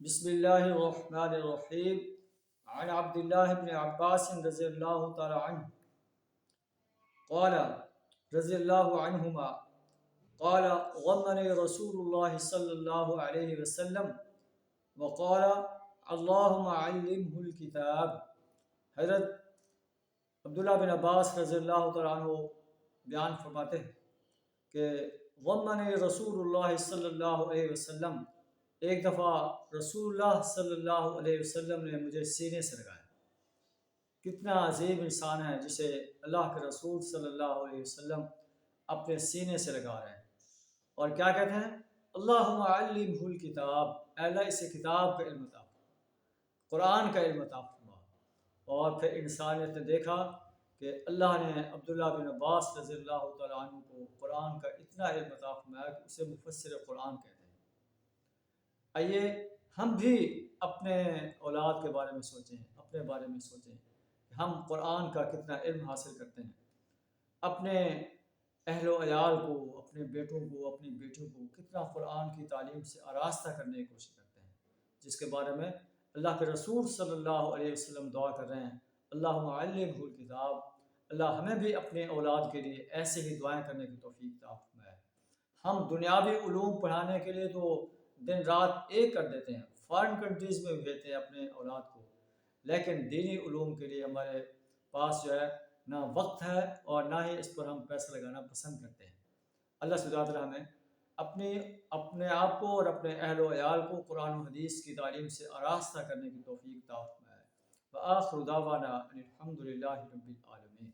بسم الله الرحمن الرحيم. عن عبد الله بن عباس رضي الله تعالى عنه قال رضي الله عنهما قال غمني رسول الله صلى الله عليه وسلم وقال اللهم علمه الكتاب. حضرت عبداللہ بن عباس رضی اللہ تعالیٰ عنہ بیان فرماتے ہیں کہ غمنی رسول اللہ صلی اللہ علیہ وسلم، ایک دفعہ رسول اللہ صلی اللہ علیہ وسلم نے مجھے سینے سے لگایا۔ کتنا عظیم انسان ہے جسے اللہ کے رسول صلی اللہ علیہ وسلم اپنے سینے سے لگا رہے ہیں، اور کیا کہتے ہیں؟ اللہم علمہ الکتاب، اے اللہ اسے کتاب کا علم عطا فرما، قرآن کا علم عطا فرما۔ اور پھر انسانیت نے دیکھا کہ اللہ نے عبداللہ بن عباس رضی اللہ تعالیٰ عنہ کو قرآن کا اتنا علم عطا فرمایا کہ اسے مفسر قرآن کہتے ہیں۔ آئیے ہم بھی اپنے اولاد کے بارے میں سوچیں، اپنے بارے میں سوچیں کہ ہم قرآن کا کتنا علم حاصل کرتے ہیں، اپنے اہل و عیال کو، اپنے بیٹوں کو، اپنی بیٹیوں کو کتنا قرآن کی تعلیم سے آراستہ کرنے کی کوشش کرتے ہیں، جس کے بارے میں اللہ کے رسول صلی اللہ علیہ وسلم دعا کر رہے ہیں اللہم علمہ الکتاب۔ اللہ ہمیں بھی اپنے اولاد کے لیے ایسے ہی دعائیں کرنے کی توفیق عطا فرمائے۔ ہم دنیاوی علوم پڑھانے کے لیے تو دن رات ایک کر دیتے ہیں، فارن کنٹریز میں بھیجتے ہیں اپنے اولاد کو، لیکن دینی علوم کے لیے ہمارے پاس جو ہے نہ وقت ہے اور نہ ہی اس پر ہم پیسہ لگانا پسند کرتے ہیں۔ اللہ سبحانہ وتعالی ہمیں اپنے آپ کو اور اپنے اہل و عیال کو قرآن و حدیث کی تعلیم سے آراستہ کرنے کی توفیق عطا فرمائے۔ وآخر دعوانا ان الحمد للہ رب العالمین۔